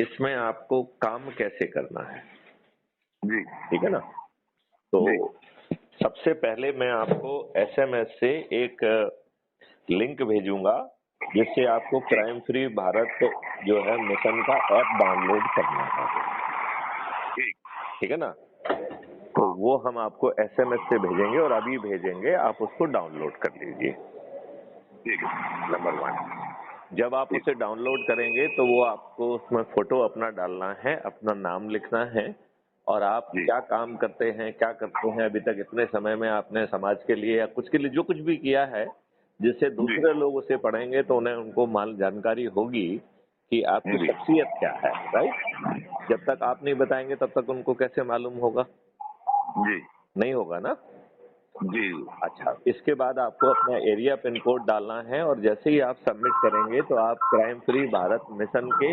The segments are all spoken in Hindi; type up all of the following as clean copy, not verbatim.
इसमें आपको काम कैसे करना है, जी ठीक है ना। तो जी सबसे पहले मैं आपको एसएमएस से एक लिंक भेजूंगा जिससे आपको क्राइम फ्री भारत जो है मिशन का ऐप डाउनलोड करना है, ठीक ठीक है ना। तो वो हम आपको एसएमएस से भेजेंगे और अभी भेजेंगे, आप उसको डाउनलोड कर लीजिए। ठीक है। नंबर 1, जब आप उसे डाउनलोड करेंगे तो वो आपको उसमें फोटो अपना डालना है, अपना नाम लिखना है और आप जी क्या काम करते हैं, क्या करते हैं अभी तक इतने समय में आपने समाज के लिए या कुछ के लिए जो कुछ भी किया है, जिससे जी दूसरे लोग उसे पढ़ेंगे तो उन्हें उनको जानकारी होगी कि आपकी जी शख्सियत क्या है, राइट। जब तक आप नहीं बताएंगे तब तक उनको कैसे मालूम होगा, जी नहीं होगा ना। जी अच्छा, इसके बाद आपको अपना एरिया पिन कोड डालना है और जैसे ही आप सबमिट करेंगे तो आप क्राइम फ्री भारत मिशन के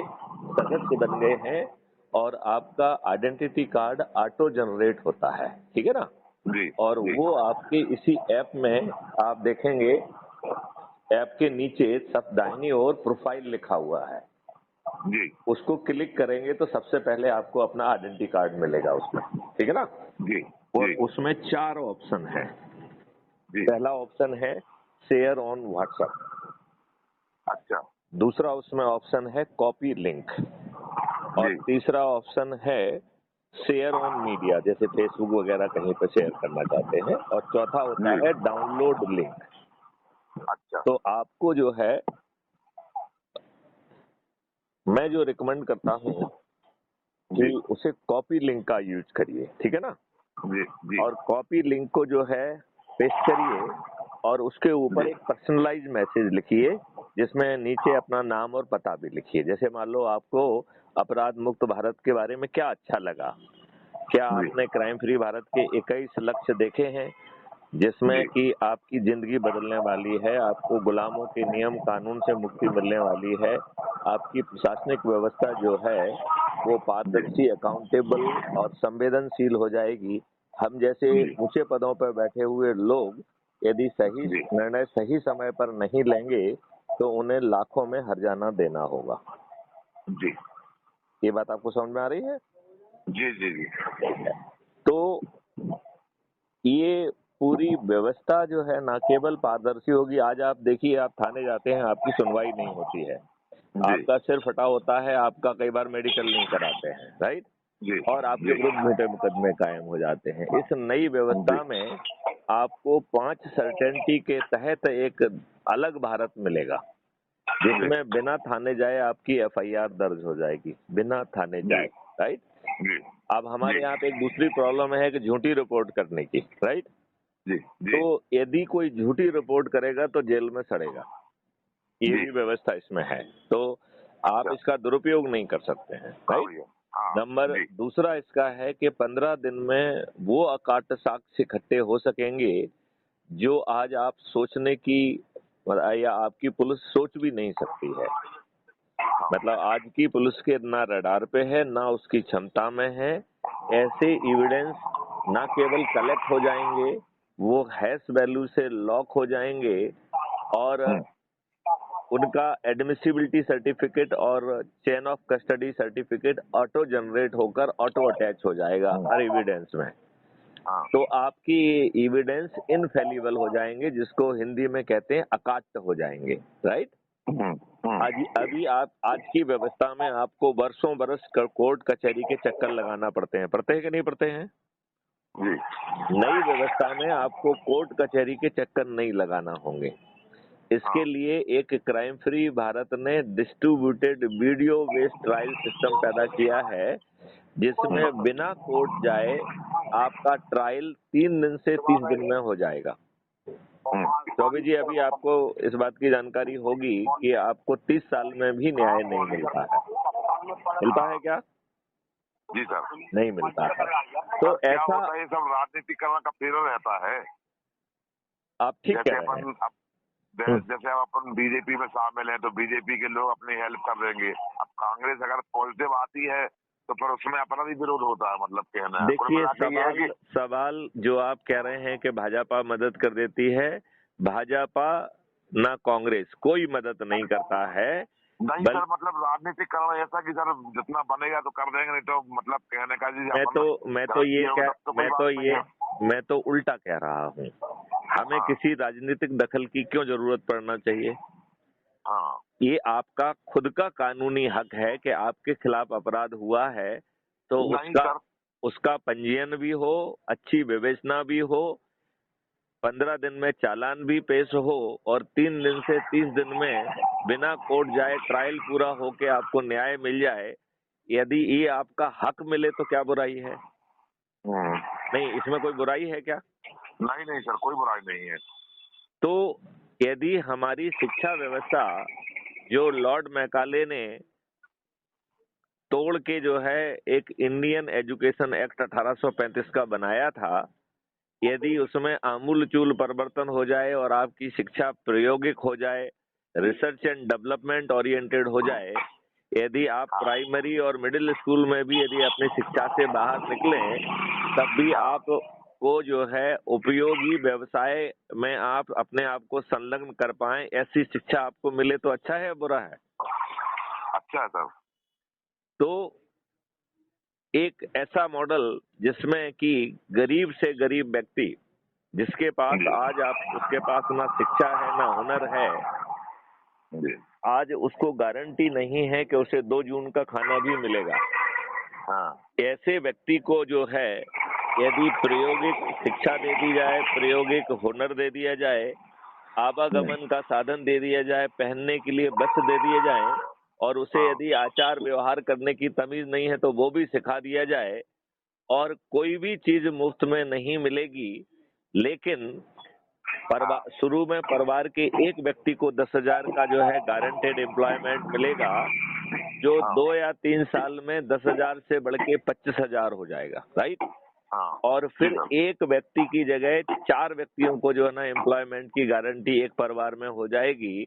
सदस्य बन गए हैं और आपका आइडेंटिटी कार्ड ऑटो जनरेट होता है, ठीक है ना। जी और जी वो आपके इसी ऐप में आप देखेंगे, ऐप के नीचे सब दाहिनी ओर प्रोफाइल लिखा हुआ है, जी उसको क्लिक करेंगे तो सबसे पहले आपको अपना आइडेंटिटी कार्ड मिलेगा उसमें, ठीक है ना। जी और जी उसमें 4 ऑप्शन है। जी पहला ऑप्शन है शेयर ऑन व्हाट्सएप, अच्छा दूसरा उसमें ऑप्शन है कॉपी लिंक और जी तीसरा ऑप्शन है शेयर ऑन मीडिया, जैसे फेसबुक वगैरह कहीं पर शेयर करना चाहते हैं, और चौथा होता जी है डाउनलोड लिंक। अच्छा तो आपको जो है, मैं जो रिकमेंड करता हूँ जी कि उसे कॉपी लिंक का यूज करिए, ठीक है ना। जी जी और कॉपी लिंक को जो है पेस्ट करिए और उसके ऊपर जी एक पर्सनलाइज मैसेज लिखिए जिसमें नीचे अपना नाम और पता भी लिखिए। जैसे मान लो आपको अपराध मुक्त भारत के बारे में क्या अच्छा लगा, क्या जी आपने क्राइम फ्री भारत के 21 लक्ष्य देखे हैं जिसमें जी कि आपकी जिंदगी बदलने वाली है, आपको गुलामों के नियम कानून से मुक्ति मिलने वाली है, आपकी प्रशासनिक व्यवस्था जो है वो जी पारदर्शी, अकाउंटेबल और संवेदनशील हो जाएगी। हम जैसे जी ऊंचे पदों पर बैठे हुए लोग यदि सही जी निर्णय सही समय पर नहीं लेंगे तो उन्हें लाखों में हर्जाना देना होगा। जी ये बात आपको समझ में आ रही है? जी जी जी ठीक है। तो ये पूरी व्यवस्था जो है ना केवल पारदर्शी होगी। आज आप देखिए, आप थाने जाते हैं, आपकी सुनवाई नहीं होती है, जी आपका सिर फटा होता है, आपका कई बार मेडिकल नहीं कराते हैं, राइट, जी और आपके जी विरुद्ध झूठे मुकदमे कायम हो जाते हैं। इस नई व्यवस्था में आपको 5 सर्टेनिटी के तहत एक अलग भारत मिलेगा जिसमें बिना थाने जाए आपकी एफआईआर दर्ज हो जाएगी, बिना थाने जी जाए, राइट। जी अब हमारे जी यहाँ पे एक दूसरी प्रॉब्लम है कि झूठी रिपोर्ट करने की, राइट। जी तो जी यदि कोई झूठी रिपोर्ट करेगा तो जेल में सड़ेगा, ये जी भी व्यवस्था इसमें है। तो आप अच्छा इसका दुरुपयोग नहीं कर सकते हैं, हाँ राइट। भैया हाँ नंबर जी दूसरा इसका है कि 15 दिन में वो अकाट साक्ष्य इकट्ठे हो सकेंगे जो आज आप सोचने की या आपकी पुलिस सोच भी नहीं सकती है। हाँ मतलब आज की पुलिस के ना रडार पे है, ना उसकी क्षमता में है। ऐसे एविडेंस ना केवल कलेक्ट हो जाएंगे, वो हैश वैल्यू से लॉक हो जाएंगे और उनका एडमिसिबिलिटी सर्टिफिकेट और chain of custody certificate auto generate होकर ऑटो अटैच हो जाएगा हर एविडेंस में। हाँ तो आपकी एविडेंस इनफेलिबल हो जाएंगे, जिसको हिंदी में कहते हैं अकाट्य हो जाएंगे, राइट। आज अभी आप आज की व्यवस्था में आपको वर्षों बरस कोर्ट कचहरी के चक्कर लगाना पड़ते हैं कि नहीं पड़ते हैं? जी नई व्यवस्था में आपको कोर्ट कचहरी के चक्कर नहीं लगाना होंगे। इसके लिए एक क्राइम फ्री भारत ने distributed video based trial system पैदा किया है जिसमें बिना कोर्ट जाए आपका ट्रायल 3 दिन से 30 दिन में हो जाएगा। चौबे जी, अभी आपको इस बात की जानकारी होगी कि आपको 30 साल में भी न्याय नहीं मिलता है। मिलता है क्या? जी सर नहीं मिलता है। तो क्या ऐसा होता है, ये सब राजनीतिकरण का फेर रहता है। आप ठीक जैसे कह रहे हैं। जैसे अब अपन बीजेपी में शामिल हैं तो बीजेपी के लोग अपनी हेल्प कर देंगे। अब कांग्रेस अगर पॉजिटिव आती है तो फिर उसमें अपना भी विरोध होता है, मतलब कहना है। कुल देखिए, मिला के ये है कि सवाल जो आप कह रहे हैं कि भाजपा मदद कर देती है, भाजपा ना कांग्रेस कोई मदद नहीं करता है। नहीं बल सर, मतलब राजनीतिक करना ऐसा कि सर जितना बनेगा तो कर देंगे, नहीं तो मतलब कहने का जी मैं अपन तो मैं तो गलत ये किए होंगे कह तब तो कोई बात नहीं है। मैं तो उल्टा कह रहा हूँ, हमें हाँ किसी राजनीतिक दखल की क्यों जरूरत पड़ना चाहिए। हाँ। ये आपका खुद का कानूनी हक है कि आपके खिलाफ अपराध हुआ है तो नहीं उसका सर। उसका पंजीयन भी हो, अच्छी विवेचना भी हो, 15 दिन में चालान भी पेश हो और 3 दिन से 30 दिन में बिना कोर्ट जाए ट्रायल पूरा होके आपको न्याय मिल जाए। यदि ये आपका हक मिले तो क्या बुराई है। हम्म। नहीं, इसमें कोई बुराई है क्या। नहीं नहीं सर, कोई बुराई नहीं है। तो यदि हमारी शिक्षा व्यवस्था जो लॉर्ड मैकाले ने तोड़ के जो है एक इंडियन एजुकेशन एक्ट 1835 का बनाया था, यदि उसमें आमूलचूल परिवर्तन हो जाए और आपकी शिक्षा प्रायोगिक हो जाए, रिसर्च एंड डेवलपमेंट ओरिएंटेड हो जाए, यदि आप हाँ प्राइमरी और मिडिल स्कूल में भी यदि अपनी शिक्षा से बाहर निकलें, तब भी हाँ। आप को जो है उपयोगी व्यवसाय में आप अपने आप को संलग्न कर पाएं, ऐसी शिक्षा आपको मिले तो अच्छा है या बुरा है। अच्छा है सर। तो एक ऐसा मॉडल जिसमें कि गरीब से गरीब व्यक्ति जिसके पास जी आज आप उसके पास ना शिक्षा है ना हुनर है, जी। आज उसको गारंटी नहीं है कि उसे 2 जून का खाना भी मिलेगा। हाँ ऐसे व्यक्ति को जो है यदि प्रायोगिक शिक्षा दे दी जाए, प्रायोगिक हुनर दे दिया जाए, आवागमन का साधन दे दिया जाए, पहनने के लिए वस्त्र दे दिए जाए और उसे हाँ यदि आचार व्यवहार करने की तमीज नहीं है तो वो भी सिखा दिया जाए और कोई भी चीज मुफ्त में नहीं मिलेगी, लेकिन शुरू में परिवार के एक व्यक्ति को 10,000 का जो है गारंटेड एम्प्लॉयमेंट मिलेगा, जो हाँ 2 या 3 साल में 10,000 से बढ़ के 25,000 हो जाएगा, राइट। हाँ। और जी फिर सर। एक व्यक्ति की जगह 4 व्यक्तियों को जो है ना एम्प्लॉयमेंट की गारंटी एक परिवार में हो जाएगी,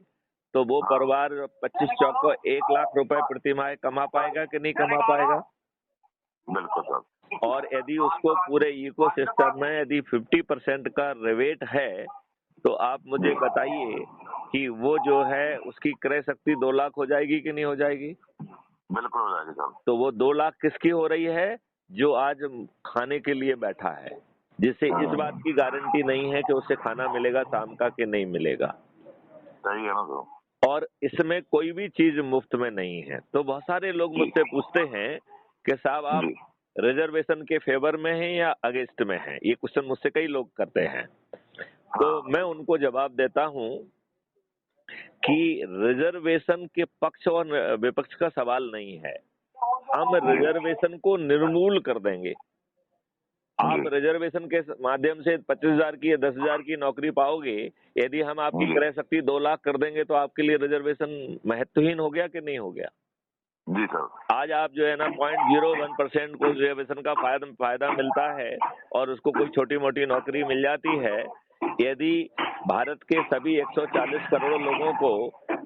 तो वो हाँ परिवार 25 चौक को 1 लाख रुपए प्रति माह कमा पाएगा कि नहीं कमा पाएगा। बिल्कुल सर। और यदि उसको पूरे इकोसिस्टम में यदि 50% का रिवेट है, तो आप मुझे बताइए कि वो जो है उसकी क्रय शक्ति 2 लाख हो जाएगी कि नहीं हो जाएगी। बिल्कुल हो जाएगी सर। तो वो 2 लाख किसकी हो रही है, जो आज खाने के लिए बैठा है, जिसे इस बात की गारंटी नहीं है कि उसे खाना मिलेगा शाम का कि नहीं मिलेगा। सही है ना सर। और इसमें कोई भी चीज मुफ्त में नहीं है। तो बहुत सारे लोग जी मुझसे पूछते हैं कि साहब आप जी। रिजर्वेशन के फेवर में हैं या अगेंस्ट में हैं, ये क्वेश्चन मुझसे कई लोग करते हैं। तो हाँ मैं उनको जवाब देता हूं कि रिजर्वेशन के पक्ष और विपक्ष का सवाल नहीं है, हम जी रिजर्वेशन को निर्मूल कर देंगे। आप जी रिजर्वेशन के माध्यम से 25,000 की या 10,000 की नौकरी पाओगे, यदि हम आपकी जी। क्रय शक्ति 2 लाख कर देंगे तो आपके लिए रिजर्वेशन महत्वहीन हो गया कि नहीं हो गया। जी सर। आज आप जो है ना 0.01% को रिजर्वेशन का फायदा मिलता है और उसको कोई छोटी मोटी नौकरी मिल जाती है। यदि भारत के सभी 140 करोड़ लोगों को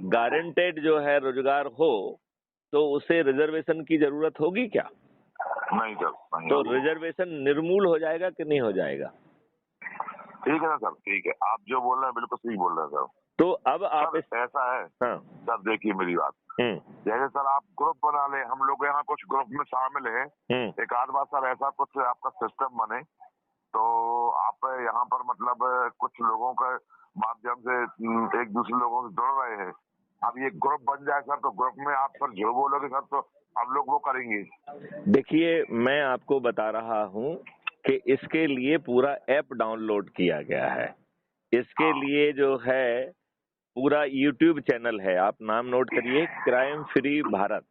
गारंटेड जो है रोजगार हो, तो उसे रिजर्वेशन की जरूरत होगी क्या। नहीं सर, नहीं तो होगी। रिजर्वेशन निर्मूल हो जाएगा कि नहीं हो जाएगा। ठीक है ना सर, ठीक है, आप जो बोल रहे हैं बिल्कुल सही बोल रहे हैं सर। तो अब आप सर ऐसा है हाँ। सर, देखिए मेरी बात, जैसे सर आप ग्रुप बना ले, हम लोग यहाँ कुछ ग्रुप में शामिल हैं, एक आध बार सर ऐसा कुछ आपका सिस्टम बने तो आप यहाँ पर मतलब कुछ लोगों के माध्यम से एक दूसरे लोगों से जुड़ रहे हैं। अब ये ग्रुप बन जाए सर, तो ग्रुप में आप सर जो बोलोगे सर तो हम लोग वो करेंगे। देखिए, मैं आपको बता रहा हूँ कि इसके लिए पूरा ऐप डाउनलोड किया गया है। इसके लिए जो है पूरा यूट्यूब चैनल है, आप नाम नोट करिए, crime free Bharat.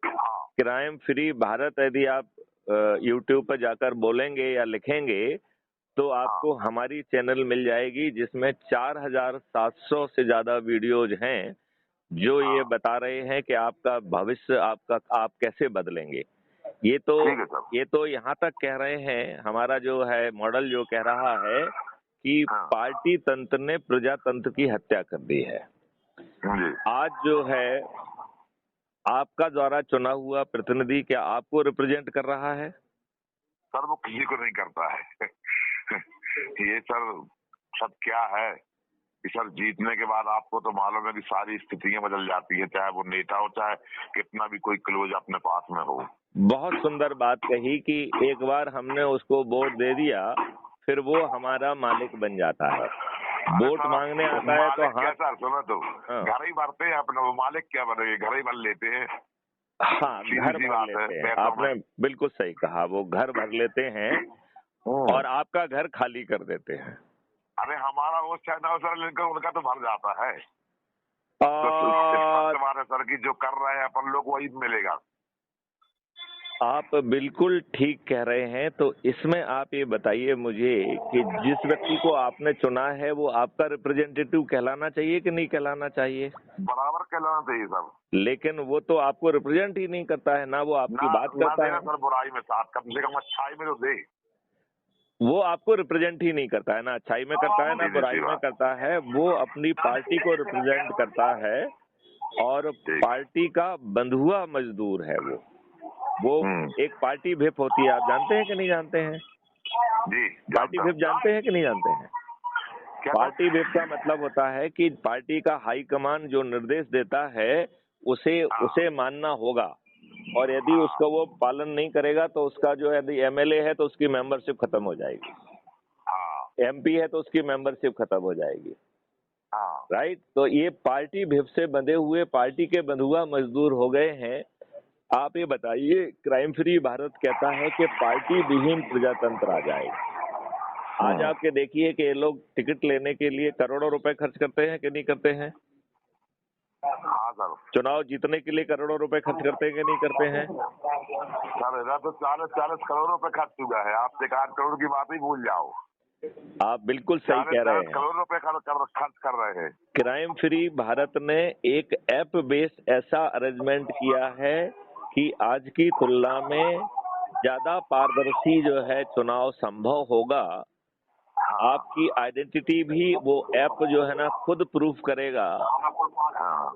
Crime free Bharat यदि आप यूट्यूब पर जाकर बोलेंगे या लिखेंगे तो आपको हमारी चैनल मिल जाएगी, जिसमें 4,700 से ज्यादा वीडियोज हैं जो ये बता रहे हैं कि आपका भविष्य आप कैसे बदलेंगे। ये ठीक है सर। तो यहाँ तक कह रहे हैं, हमारा जो है मॉडल जो कह रहा है कि पार्टी तंत्र ने प्रजातंत्र की हत्या कर दी है। जी। आज जो है आपका द्वारा चुना हुआ प्रतिनिधि क्या आपको रिप्रेजेंट कर रहा है। सर वो किसी को नहीं करता है। ये सर सब क्या है, कि सर जीतने के बाद आपको तो मालूम है कि सारी स्थितियां बदल जाती है, चाहे वो नेता हो, चाहे कितना भी कोई क्लोज अपने पास में हो। बहुत सुंदर बात कही कि एक बार हमने उसको वोट दे दिया, फिर वो हमारा मालिक बन जाता है। वोट मांगने आता है तो क्या सर, सुनो तो हाँ। घर ही भरते हैं अपने, वो मालिक क्या बनेंगे, घर ही भर लेते हैं। हाँ, घर भर लेते हैं। आपने बिल्कुल सही कहा, वो घर भर लेते हैं और आपका घर खाली कर देते हैं। अरे हमारा वो चाहे ना सर, लेकिन उनका तो भर जाता है। तुम्हारे सर की जो कर रहे हैं अपन लोग वही मिलेगा। आप बिल्कुल ठीक कह रहे हैं। तो इसमें आप ये बताइए मुझे कि जिस व्यक्ति को आपने चुना है वो आपका रिप्रेजेंटेटिव कहलाना चाहिए कि नहीं कहलाना चाहिए? बराबर कहलाना चाहिए सर। लेकिन वो तो आपको रिप्रेजेंट ही नहीं करता है ना, वो आपकी बात करता है। सर बुराई में साथ, कम से कम अच्छाई में तो दे। वो आपको रिप्रेजेंट ही नहीं करता है ना, अच्छाई में करता है ना बुराई में करता है। वो अपनी पार्टी को रिप्रेजेंट करता है और पार्टी का बंधुआ मजदूर है वो एक पार्टी व्हिप होती है, आप जानते हैं कि नहीं जानते हैं? जी, पार्टी व्हिप जानते हैं कि नहीं जानते हैं? पार्टी व्हिप का मतलब होता है कि पार्टी का हाईकमान जो निर्देश देता है उसे मानना होगा, और यदि उसका वो पालन नहीं करेगा तो उसका जो यदि एमएलए है तो उसकी मेंबरशिप खत्म हो जाएगी, एमपी है तो उसकी मेंबरशिप खत्म हो जाएगी। राइट। तो ये पार्टी व्हिप से बंधे हुए पार्टी के बंधुआ मजदूर हो गए हैं। आप ये बताइए, क्राइम फ्री भारत कहता है कि पार्टी विहीन प्रजातंत्र आ जाए। आज आपके देखिए कि ये लोग टिकट लेने के लिए करोड़ों रुपए खर्च करते हैं कि नहीं करते हैं? हाँ सर। चुनाव जीतने के लिए करोड़ों रुपए खर्च करते हैं कि नहीं करते हैं? सर इधर तो 40 करोड़ रुपए खर्च चुका है, आप 1 करोड़ की बात ही भूल जाओ। आप बिल्कुल सही कह रहे हैं। करोड़ रुपए खर्च कर रहे हैं। क्राइम फ्री भारत ने एक ऐप बेस्ड ऐसा अरेंजमेंट किया है कि आज की तुलना में ज्यादा पारदर्शी जो है चुनाव संभव होगा। आपकी आइडेंटिटी भी वो ऐप जो है ना खुद प्रूफ करेगा।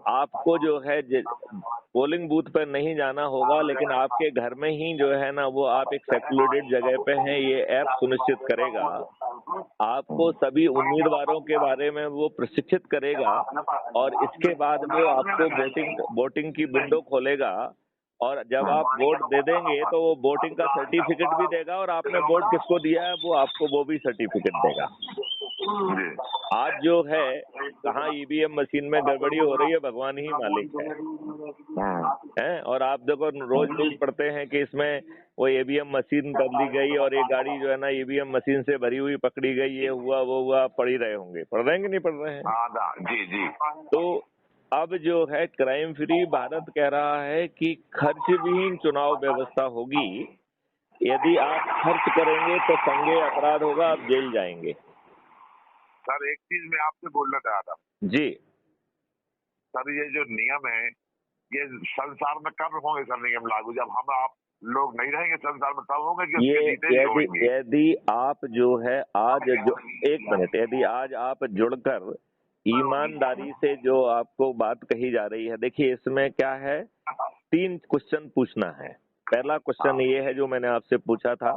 आपको जो है पोलिंग बूथ पर नहीं जाना होगा, लेकिन आपके घर में ही जो है ना वो आप एक सेक्युलेटेड जगह पे हैं, ये ऐप सुनिश्चित करेगा। आपको सभी उम्मीदवारों के बारे में वो प्रशिक्षित करेगा और इसके बाद वो आपको वोटिंग की विंडो खोलेगा, और जब आप वोट दे देंगे तो वो वोटिंग का सर्टिफिकेट भी देगा, और आपने वोट किसको दिया है वो आपको वो भी सर्टिफिकेट देगा। आज जो है कहाँ ईवीएम मशीन में गड़बड़ी हो रही है भगवान ही मालिक है। और आप देखो रोज न्यूज पढ़ते हैं कि इसमें वो ईवीएम मशीन बदली गई और एक गाड़ी जो है ना ईवीएम मशीन से भरी हुई पकड़ी गई, ये हुआ वो हुआ। पढ़ ही रहे होंगे, पढ़ रहे हैं कि नहीं पढ़ रहे हैं? जी जी। तो अब जो है क्राइम फ्री भारत कह रहा है कि खर्च विहीन चुनाव व्यवस्था होगी। यदि आप खर्च करेंगे तो संज्ञेय अपराध होगा, आप जेल जाएंगे। सर एक चीज मैं आपसे बोलना चाह रहा था। जी सर, ये जो नियम है ये संसार में कब होंगे सर नियम लागू? जब हम आप लोग नहीं रहेंगे संसार में, तब होंगे कि यदि आप जो है आज जो एक मिनट, यदि आज आप जुड़कर ईमानदारी से जो आपको बात कही जा रही है, देखिए इसमें क्या है, 3 क्वेश्चन पूछना है। पहला क्वेश्चन ये है जो मैंने आपसे पूछा था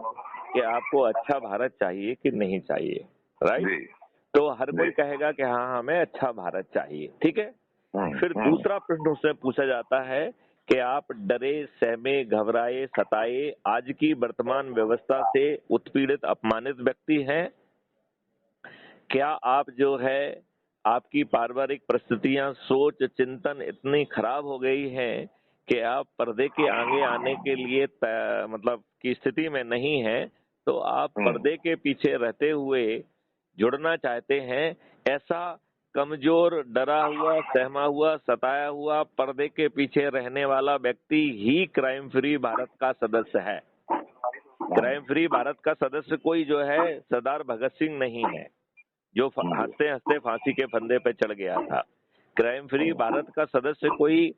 कि आपको अच्छा भारत चाहिए कि नहीं चाहिए, राइट? तो हर कोई कहेगा कि हाँ हमें अच्छा भारत चाहिए, ठीक है। फिर दूसरा प्रश्न उससे पूछा जाता है कि आप डरे, सहमे, घबराए, सताए आज की वर्तमान व्यवस्था से उत्पीड़ित, अपमानित व्यक्ति हैं? क्या आप जो है आपकी पारिवारिक परिस्थितियां, सोच, चिंतन इतनी खराब हो गई हैं कि आप पर्दे के आगे आने के लिए मतलब की स्थिति में नहीं है, तो आप पर्दे के पीछे रहते हुए जुड़ना चाहते हैं? ऐसा कमजोर, डरा हुआ, सहमा हुआ, सताया हुआ, पर्दे के पीछे रहने वाला व्यक्ति ही क्राइम फ्री भारत का सदस्य है। क्राइम फ्री भारत का सदस्य कोई जो है सरदार भगत सिंह नहीं है जो हंसते हंसते फांसी के फंदे पे चढ़ गया था। क्राइम फ्री भारत का सदस्य कोई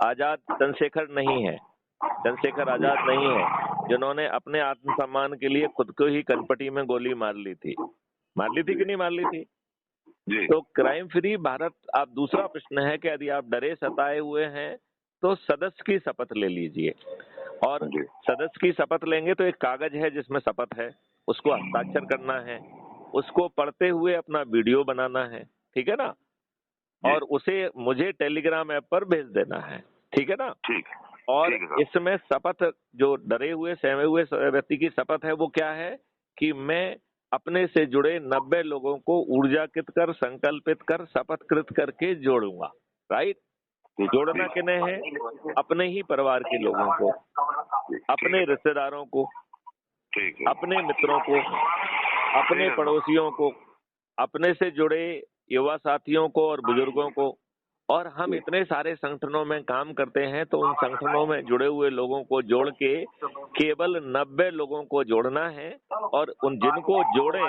आजाद चंद्रशेखर नहीं है, चंद्रशेखर आजाद नहीं है, जिन्होंने अपने आत्मसम्मान के लिए खुद को ही कनपटी में गोली मार ली थी कि नहीं मार ली थी? तो क्राइम फ्री भारत, आप दूसरा प्रश्न है कि यदि आप डरे सताए हुए हैं तो सदस्य की शपथ ले लीजिए, और सदस्य की शपथ लेंगे तो एक कागज है जिसमें शपथ है, उसको हस्ताक्षर करना है, उसको पढ़ते हुए अपना वीडियो बनाना है, ठीक है ना, और उसे मुझे टेलीग्राम ऐप पर भेज देना है, ठीक है ना। ठीक। और इसमें शपथ, जो डरे हुए सहमे हुए व्यक्ति की शपथ है, वो क्या है कि मैं अपने से जुड़े 90 लोगों को ऊर्जाकृत कर, संकल्पित कर, शपथकृत करके जोड़ूंगा। राइट। जोड़ना किन्हें है? अपने ही परिवार के लोगों को, अपने रिश्तेदारों को, अपने मित्रों को, अपने पड़ोसियों को, अपने से जुड़े युवा साथियों को और बुजुर्गों को। और हम इतने सारे संगठनों में काम करते हैं, तो उन संगठनों में जुड़े हुए लोगों को जोड़ के केवल 90 लोगों को जोड़ना है, और उन जिनको जोड़े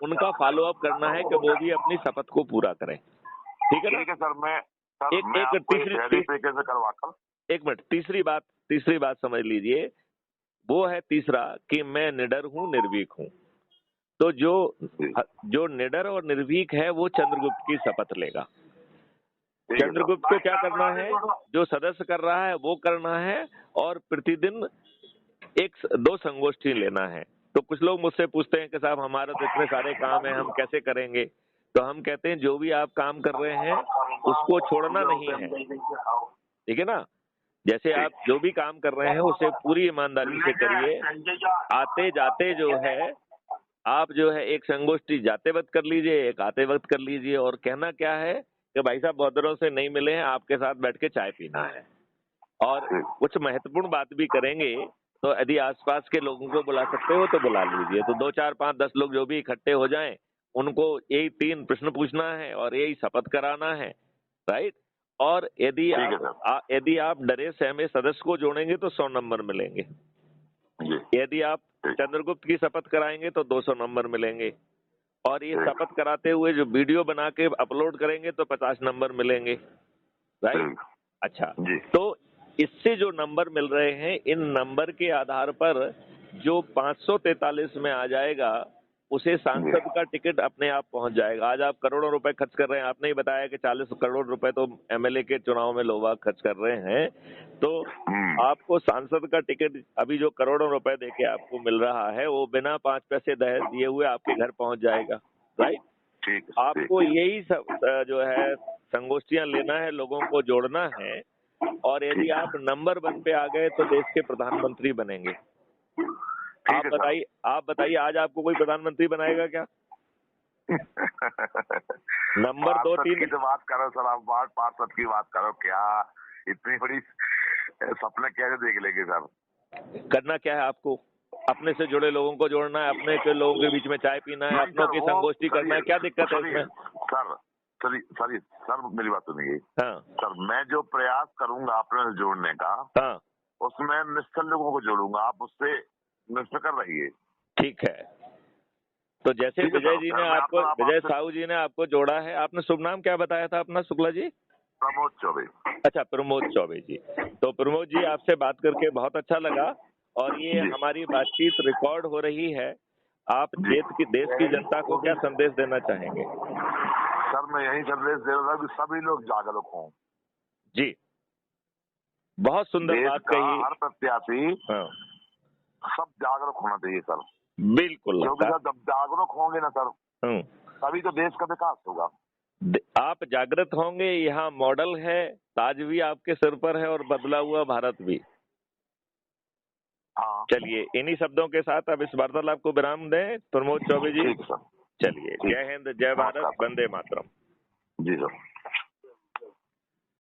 उनका फॉलो अप करना है कि वो भी अपनी शपथ को पूरा करें। ठीक है ना? ठीक है सर। मैं एक मिनट, तीसरी बात समझ लीजिए, वो है तीसरा कि मैं निडर हूँ, निर्भीक हूँ। तो जो निडर और निर्भीक है वो चंद्रगुप्त की शपथ लेगा। चंद्रगुप्त को क्या करना है? जो सदस्य कर रहा है वो करना है, और प्रतिदिन 1-2 संगोष्ठी लेना है। तो कुछ लोग मुझसे पूछते हैं कि साहब हमारा तो इतने सारे काम है, हम कैसे करेंगे? तो हम कहते हैं जो भी आप काम कर रहे हैं उसको छोड़ना नहीं है, ठीक है ना। जैसे आप जो भी काम कर रहे हैं उसे पूरी ईमानदारी से करिए। आते जाते जो है आप जो है एक संगोष्ठी जाते वक्त कर लीजिए, एक आते वक्त कर लीजिए, और कहना क्या है कि भाई साहब बहुत दिनों से नहीं मिले हैं, आपके साथ बैठ के चाय पीना है। और कुछ महत्वपूर्ण बात भी करेंगे, तो यदि आसपास के लोगों को बुला सकते हो तो बुला लीजिए। तो 2, 4, 5, 10 लोग जो भी इकट्ठे हो जाएं, उनको यही 3 प्रश्न पूछना है और यही शपथ कराना है। राइट। और यदि आप डरे सहमे सदस्य को जोड़ेंगे तो 100 नंबर मिलेंगे। यदि आप चंद्रगुप्त की शपथ कराएंगे तो 200 नंबर मिलेंगे। और ये शपथ कराते हुए जो वीडियो बना के अपलोड करेंगे तो 50 नंबर मिलेंगे। राइट। अच्छा, तो इससे जो नंबर मिल रहे हैं, इन नंबर के आधार पर जो 543 में आ जाएगा उसे सांसद का टिकट अपने आप पहुंच जाएगा। आज आप करोड़ों रुपए खर्च कर रहे हैं, आपने ही बताया कि 40 करोड़ रुपए तो एमएलए के चुनाव में लोग खर्च कर रहे हैं, तो आपको सांसद का टिकट अभी जो करोड़ों रुपए देके आपको मिल रहा है वो बिना 5 पैसे दहेज दिए हुए आपके घर पहुंच जाएगा। राइट। आपको यही सब जो है संगोष्ठियां लेना है, लोगों को जोड़ना है, और यदि आप नंबर 1 पे आ गए तो देश के प्रधानमंत्री बनेंगे। आप बताइए आज आपको कोई प्रधानमंत्री बनाएगा क्या? नंबर 2, 3 की तो बात करो सर, आप पार्षद की बात करो, क्या इतनी बड़ी सपने कैसे देख लेंगे सर? करना क्या है आपको? अपने से जुड़े लोगों को जोड़ना है, अपने के लोगों के बीच में चाय पीना है, अपनों की संगोष्ठी करना है। क्या दिक्कत है इसमें? सर मेरी बात सुनिए। हाँ सर, मैं जो प्रयास करूंगा अपने से जोड़ने का, हाँ, उसमें निश्चित लोगों को जोड़ूंगा, आप उससे निश्चित रहिए। ठीक है। तो जैसे विजय साहू जी ने आपको जोड़ा है, आपने शुभ नाम क्या बताया था अपना शुक्ला जी? प्रमोद चौबे। अच्छा, प्रमोद चौबे जी। तो प्रमोद जी, आपसे बात करके बहुत अच्छा लगा, और ये हमारी बातचीत रिकॉर्ड हो रही है। आप देश की जनता को क्या संदेश देना चाहेंगे? सर, मैं यही संदेश दे रहा था कि सभी लोग जागरूक हों। जी, बहुत सुंदर बात कही। हर प्रत्याशी सब जागरूक होना चाहिए सर। बिल्कुल, क्योंकि जब जागरूक होंगे ना सर, तभी तो देश का विकास होगा। आप जागृत होंगे, यहाँ मॉडल है, ताज भी आपके सिर पर है और बदला हुआ भारत भी। हाँ। चलिए, इन्हीं शब्दों के साथ अब इस वार्तालाप को विराम दें प्रमोद चौबे जी। चलिए, जय हिंद, जय भारत, वंदे मातरम। जी सर।